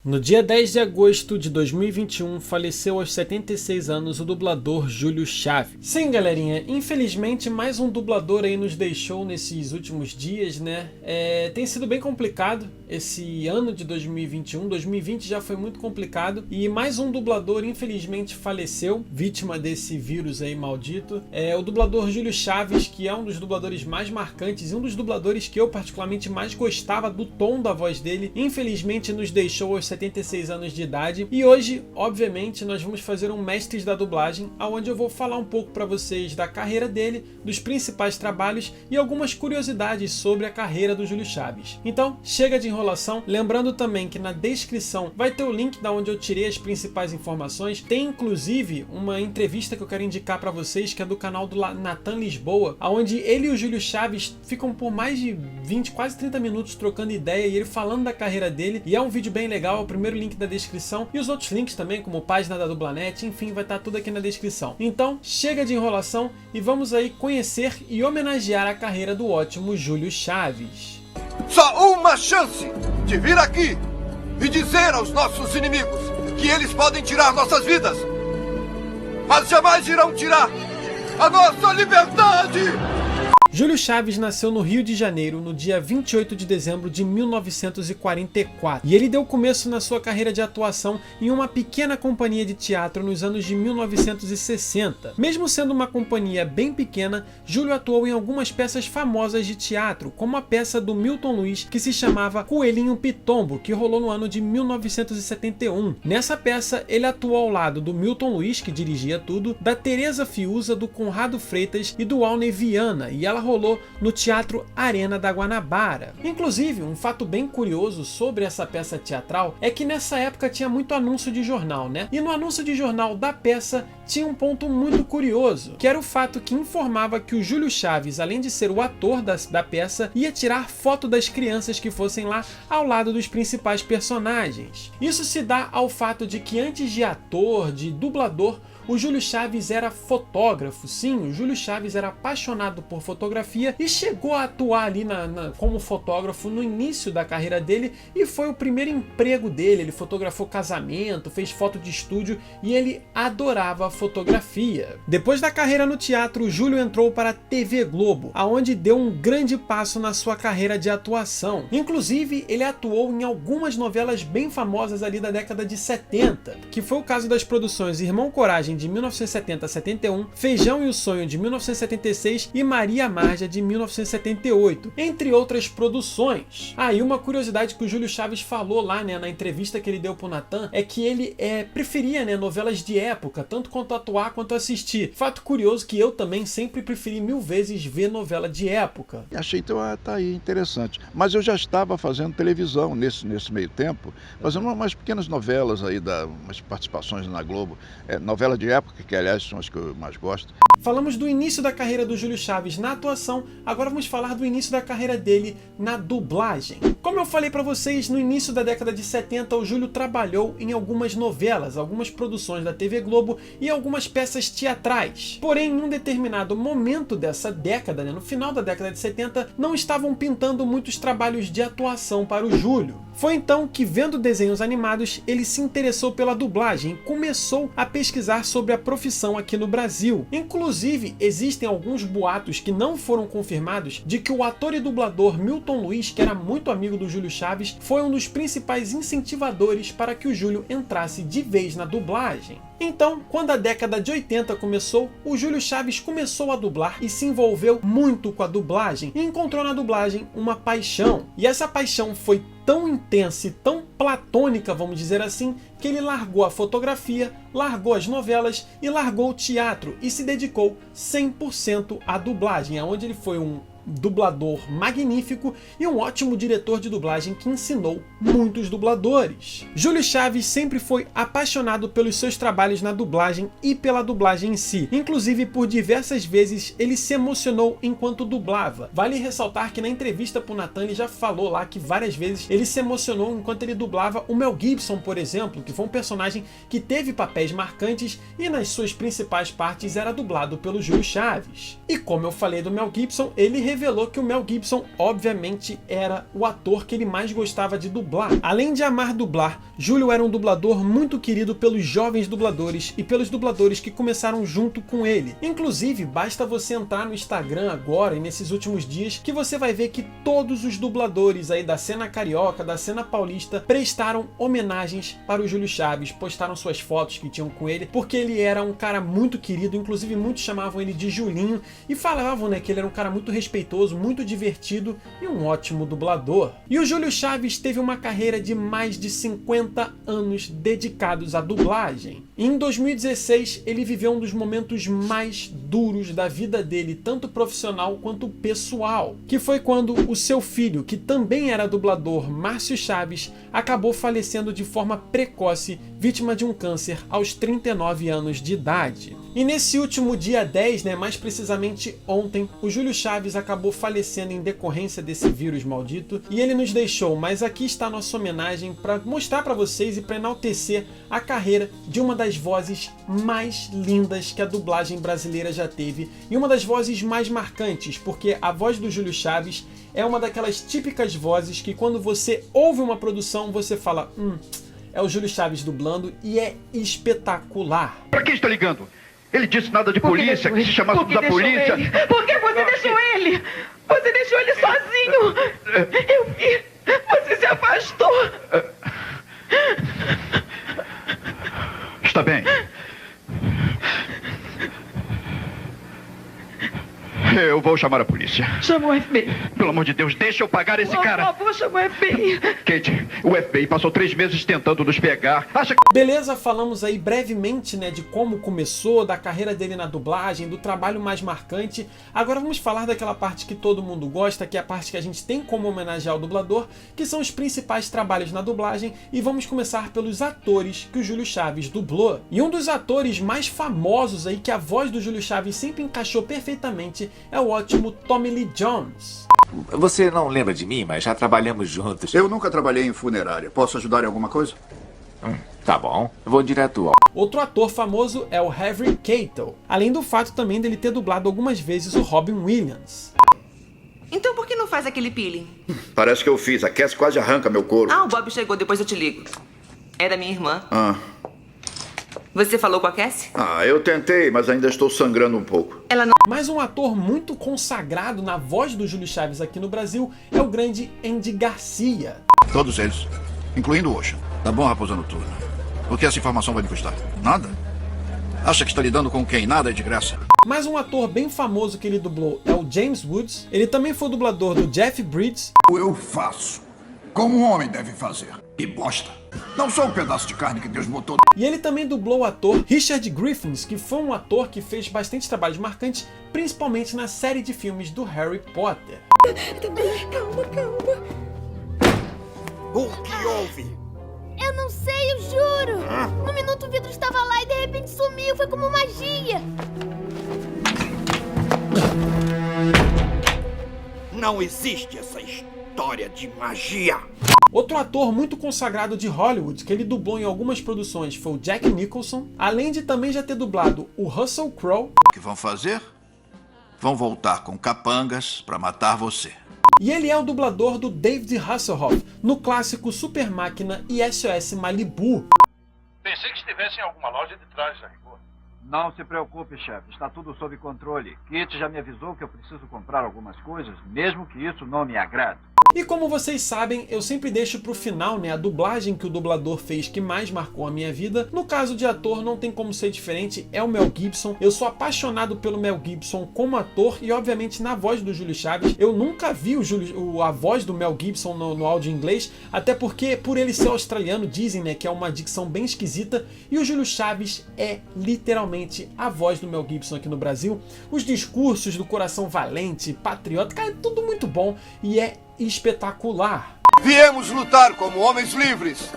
No dia 10 de agosto de 2021, faleceu aos 76 anos o dublador Júlio Chaves. Sim, galerinha, infelizmente mais um dublador aí nos deixou nesses últimos dias, né? Tem sido bem complicado esse ano de 2021, 2020 já foi muito complicado e mais um dublador infelizmente faleceu, vítima desse vírus aí maldito. O dublador Júlio Chaves, que é um dos dubladores mais marcantes e um dos dubladores que eu particularmente mais gostava do tom da voz dele, infelizmente nos deixou aos 76 anos de idade. E hoje, obviamente, nós vamos fazer um Mestres da Dublagem, onde eu vou falar um pouco para vocês da carreira dele, dos principais trabalhos e algumas curiosidades sobre a carreira do Júlio Chaves. Então, chega de enrolação, lembrando também que na descrição vai ter o link da onde eu tirei as principais informações. Tem inclusive uma entrevista que eu quero indicar para vocês, que é do canal do Natan Lisboa, onde ele e o Júlio Chaves ficam por mais de 20, quase 30 minutos trocando ideia e ele falando da carreira dele, e é um vídeo bem legal. É o primeiro link da descrição e os outros links também, como página da Dublanet, enfim, vai estar tudo aqui na descrição. Então, chega de enrolação e vamos aí conhecer e homenagear a carreira do ótimo Júlio Chaves. Só uma chance de vir aqui e dizer aos nossos inimigos que eles podem tirar nossas vidas, mas jamais irão tirar a nossa liberdade! Júlio Chaves nasceu no Rio de Janeiro no dia 28 de dezembro de 1944 e ele deu começo na sua carreira de atuação em uma pequena companhia de teatro nos anos de 1960. Mesmo sendo uma companhia bem pequena, Júlio atuou em algumas peças famosas de teatro, como a peça do Milton Luiz que se chamava Coelhinho Pitombo, que rolou no ano de 1971. Nessa peça, ele atuou ao lado do Milton Luiz, que dirigia tudo, da Teresa Fiuza, do Conrado Freitas e do Alney Viana, e ela rolou no Teatro Arena da Guanabara. Inclusive, um fato bem curioso sobre essa peça teatral é que nessa época tinha muito anúncio de jornal, né? E no anúncio de jornal da peça tinha um ponto muito curioso, que era o fato que informava que o Júlio Chaves, além de ser o ator da peça, ia tirar foto das crianças que fossem lá ao lado dos principais personagens. Isso se dá ao fato de que antes de ator, de dublador, o Júlio Chaves era fotógrafo. Sim, o Júlio Chaves era apaixonado por fotografia e chegou a atuar ali como fotógrafo no início da carreira dele, e foi o primeiro emprego dele. Ele fotografou casamento, fez foto de estúdio e ele adorava fotografia. Depois da carreira no teatro, o Júlio entrou para a TV Globo, aonde deu um grande passo na sua carreira de atuação. Inclusive, ele atuou em algumas novelas bem famosas ali da década de 70, que foi o caso das produções Irmão Coragem de 1970 a 71, Feijão e o Sonho de 1976 e Maria Marja de 1978, entre outras produções. E uma curiosidade que o Júlio Chaves falou lá, né, na entrevista que ele deu pro Natan, é que ele preferia, né, novelas de época, tanto quanto atuar quanto assistir. Fato curioso que eu também sempre preferi 1000 vezes ver novela de época. Achei, então, tá aí, interessante. Mas eu já estava fazendo televisão nesse meio tempo, fazendo umas pequenas novelas aí, umas participações na Globo, novela de época, que aliás são as que eu mais gosto. Falamos do início da carreira do Júlio Chaves na atuação, agora vamos falar do início da carreira dele na dublagem. Como eu falei para vocês, no início da década de 70, o Júlio trabalhou em algumas novelas, algumas produções da TV Globo e algumas peças teatrais. Porém, em um determinado momento dessa década, né, no final da década de 70, não estavam pintando muitos trabalhos de atuação para o Júlio. Foi então que, vendo desenhos animados, ele se interessou pela dublagem e começou a pesquisar sobre a profissão aqui no Brasil. Inclusive, existem alguns boatos que não foram confirmados de que o ator e dublador Milton Luiz, que era muito amigo do Júlio Chaves, foi um dos principais incentivadores para que o Júlio entrasse de vez na dublagem. Então, quando a década de 80 começou, o Júlio Chaves começou a dublar e se envolveu muito com a dublagem e encontrou na dublagem uma paixão. E essa paixão foi tão intensa e tão platônica, vamos dizer assim, que ele largou a fotografia, largou as novelas e largou o teatro e se dedicou 100% à dublagem, onde ele foi um dublador magnífico e um ótimo diretor de dublagem que ensinou muitos dubladores. Júlio Chaves sempre foi apaixonado pelos seus trabalhos na dublagem e pela dublagem em si. Inclusive, por diversas vezes ele se emocionou enquanto dublava. Vale ressaltar que na entrevista pro Natan ele já falou lá que várias vezes ele se emocionou enquanto ele dublava o Mel Gibson, por exemplo, que foi um personagem que teve papéis marcantes e nas suas principais partes era dublado pelo Júlio Chaves. E como eu falei do Mel Gibson, ele revelou que o Mel Gibson obviamente era o ator que ele mais gostava de dublar. Além de amar dublar, Júlio era um dublador muito querido pelos jovens dubladores e pelos dubladores que começaram junto com ele. Inclusive, basta você entrar no Instagram agora e nesses últimos dias que você vai ver que todos os dubladores aí da cena carioca, da cena paulista, prestaram homenagens para o Júlio Chaves, postaram suas fotos que tinham com ele, porque ele era um cara muito querido, inclusive muitos chamavam ele de Julinho e falavam, né, que ele era um cara muito respeitoso, muito divertido e um ótimo dublador. E o Júlio Chaves teve uma carreira de mais de 50 anos dedicados à dublagem. E em 2016 ele viveu um dos momentos mais duros da vida dele, tanto profissional quanto pessoal, que foi quando o seu filho, que também era dublador, Márcio Chaves, acabou falecendo de forma precoce, vítima de um câncer aos 39 anos de idade. E nesse último dia 10, mais precisamente ontem, o Júlio Chaves acabou falecendo em decorrência desse vírus maldito e ele nos deixou, mas aqui está a nossa homenagem para mostrar para vocês e para enaltecer a carreira de uma das vozes mais lindas que a dublagem brasileira já teve e uma das vozes mais marcantes, porque a voz do Júlio Chaves é uma daquelas típicas vozes que quando você ouve uma produção você fala, é o Júlio Chaves dublando e é espetacular. Pra quem está ligando? Ele disse nada de polícia, que se chamasse da polícia. Por que você deixou ele? Você deixou ele sozinho. Eu vi. Você se afastou. Está bem. Eu vou chamar a polícia. Chama o FBI. Pelo amor de Deus, deixa eu pagar esse cara. Por favor, chama o FBI. Kate, o FBI passou 3 meses tentando nos pegar. Acha que... Beleza, falamos aí brevemente, de como começou, da carreira dele na dublagem, do trabalho mais marcante. Agora vamos falar daquela parte que todo mundo gosta, que é a parte que a gente tem como homenagear o dublador, que são os principais trabalhos na dublagem, e vamos começar pelos atores que o Júlio Chaves dublou. E um dos atores mais famosos aí, que a voz do Júlio Chaves sempre encaixou perfeitamente, é o ótimo Tommy Lee Jones. Você não lembra de mim, mas já trabalhamos juntos. Eu nunca trabalhei em funerária. Posso ajudar em alguma coisa? Tá bom, vou direto ao... Outro ator famoso é o Harvey Keitel, além do fato também dele ter dublado algumas vezes o Robin Williams. Então por que não faz aquele peeling? Parece que eu fiz. A Cass quase arranca meu couro. Ah, o Bob chegou, depois eu te ligo. É da minha irmã. Você falou com a Cassie? Eu tentei, mas ainda estou sangrando um pouco. Ela não... Mas um ator muito consagrado na voz do Júlio Chaves aqui no Brasil é o grande Andy Garcia. Todos eles, incluindo o Ocean. Tá bom, Raposa Noturna. O que essa informação vai me custar? Nada? Acha que está lidando com quem nada é de graça? Mas um ator bem famoso que ele dublou é o James Woods. Ele também foi dublador do Jeff Bridges. Eu faço como um homem deve fazer. Que bosta. Não sou um pedaço de carne que Deus botou. E ele também dublou o ator Richard Griffiths, que foi um ator que fez bastante trabalhos marcantes, principalmente na série de filmes do Harry Potter. Calma. O que houve? Eu não sei, eu juro. No minuto o vidro estava lá e de repente sumiu, foi como magia. Não existe essa história de magia. Outro ator muito consagrado de Hollywood, que ele dublou em algumas produções, foi o Jack Nicholson, além de também já ter dublado o Russell Crowe. O que vão fazer? Vão voltar com capangas para matar você. E ele é o dublador do David Hasselhoff, no clássico Super Máquina e SOS Malibu. Pensei que estivesse em alguma loja de trajes a rigor. Não se preocupe, chefe. Está tudo sob controle. Kit já me avisou que eu preciso comprar algumas coisas, mesmo que isso não me agrade. E como vocês sabem, eu sempre deixo pro final, a dublagem que o dublador fez que mais marcou a minha vida. No caso de ator, não tem como ser diferente, é o Mel Gibson. Eu sou apaixonado pelo Mel Gibson como ator e, obviamente, na voz do Júlio Chaves. Eu nunca vi a voz do Mel Gibson no áudio em inglês, até porque, por ele ser australiano, dizem, que é uma dicção bem esquisita, e o Júlio Chaves é literalmente a voz do Mel Gibson aqui no Brasil. Os discursos do coração valente, patriota, cara, é tudo muito bom e é espetacular. Viemos lutar como homens livres.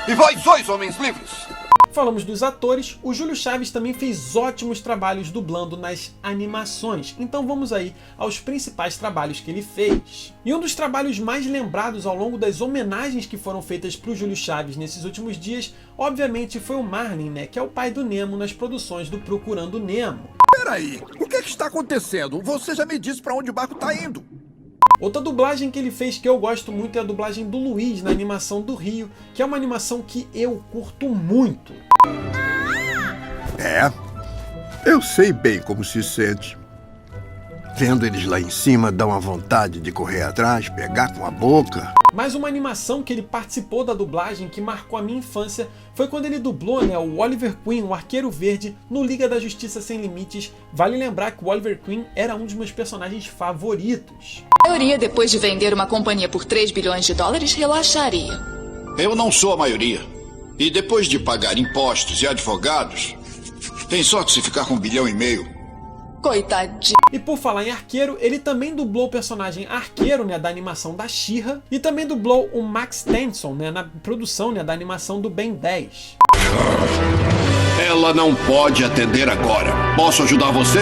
E vós sois homens livres. Falamos dos atores, o Júlio Chaves também fez ótimos trabalhos dublando nas animações, então vamos aí aos principais trabalhos que ele fez. E um dos trabalhos mais lembrados ao longo das homenagens que foram feitas para o Júlio Chaves nesses últimos dias, obviamente foi o Marlin, que é o pai do Nemo nas produções do Procurando Nemo. Peraí, o que é que está acontecendo? Você já me disse para onde o barco está indo. Outra dublagem que ele fez que eu gosto muito é a dublagem do Luiz na animação do Rio, que é uma animação que eu curto muito. É, eu sei bem como se sente. Vendo eles lá em cima, dá uma vontade de correr atrás, pegar com a boca. Mas uma animação que ele participou da dublagem que marcou a minha infância foi quando ele dublou, né, o Oliver Queen, o Arqueiro Verde, no Liga da Justiça Sem Limites. Vale lembrar que o Oliver Queen era um dos meus personagens favoritos. A maioria, depois de vender uma companhia por 3 bilhões de dólares, relaxaria. Eu não sou a maioria. E depois de pagar impostos e advogados, tem sorte se ficar com 1,5 bilhão. Coitadinho. E por falar em arqueiro, ele também dublou o personagem Arqueiro, né, da animação da She-Ra, e também dublou o Max Tenson, né, na produção, né, da animação do Ben 10. Ela não pode atender agora. Posso ajudar você?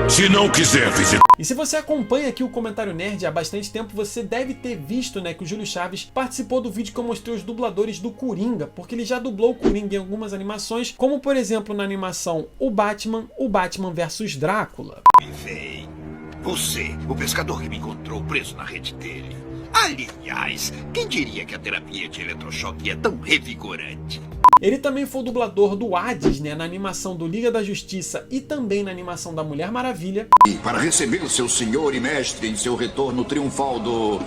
Se não quiser visitar. E se você acompanha aqui o Comentário Nerd há bastante tempo, você deve ter visto, né, que o Júlio Chaves participou do vídeo que eu mostrei os dubladores do Coringa, porque ele já dublou o Coringa em algumas animações, como por exemplo na animação O Batman vs Drácula. Vem, você, o pescador que me encontrou preso na rede dele. Aliás, quem diria que a terapia de eletrochoque é tão revigorante? Ele também foi o dublador do Hades, né, na animação do Liga da Justiça e também na animação da Mulher Maravilha. E para receber o seu senhor e mestre em seu retorno triunfal do...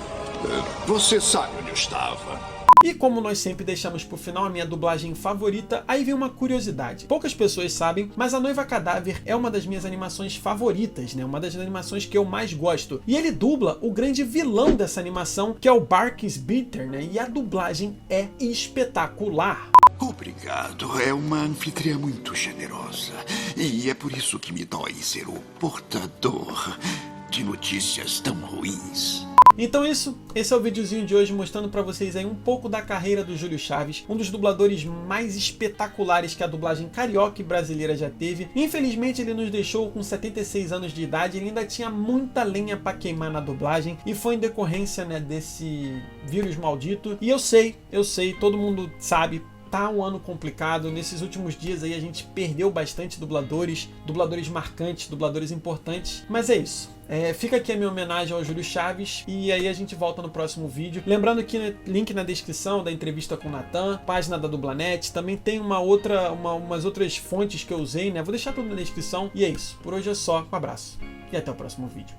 Você sabe onde eu estava. E como nós sempre deixamos pro final a minha dublagem favorita, aí vem uma curiosidade. Poucas pessoas sabem, mas A Noiva Cadáver é uma das minhas animações favoritas, né? Uma das animações que eu mais gosto. E ele dubla o grande vilão dessa animação, que é o Barkis Bitter, né? E a dublagem é espetacular. Obrigado, é uma anfitriã muito generosa. E é por isso que me dói ser o portador de notícias tão ruins. Então esse é o videozinho de hoje mostrando pra vocês aí um pouco da carreira do Júlio Chaves, um dos dubladores mais espetaculares que a dublagem carioca e brasileira já teve. Infelizmente ele nos deixou com 76 anos de idade, ele ainda tinha muita lenha pra queimar na dublagem e foi em decorrência, né, desse vírus maldito. E eu sei, todo mundo sabe, tá um ano complicado. Nesses últimos dias aí a gente perdeu bastante dubladores marcantes, dubladores importantes, mas é isso. Fica aqui a minha homenagem ao Júlio Chaves e aí a gente volta no próximo vídeo. Lembrando que link na descrição da entrevista com o Natan, página da Dublanet, também tem umas outras fontes que eu usei, né? Vou deixar tudo na descrição e é isso. Por hoje é só, um abraço e até o próximo vídeo.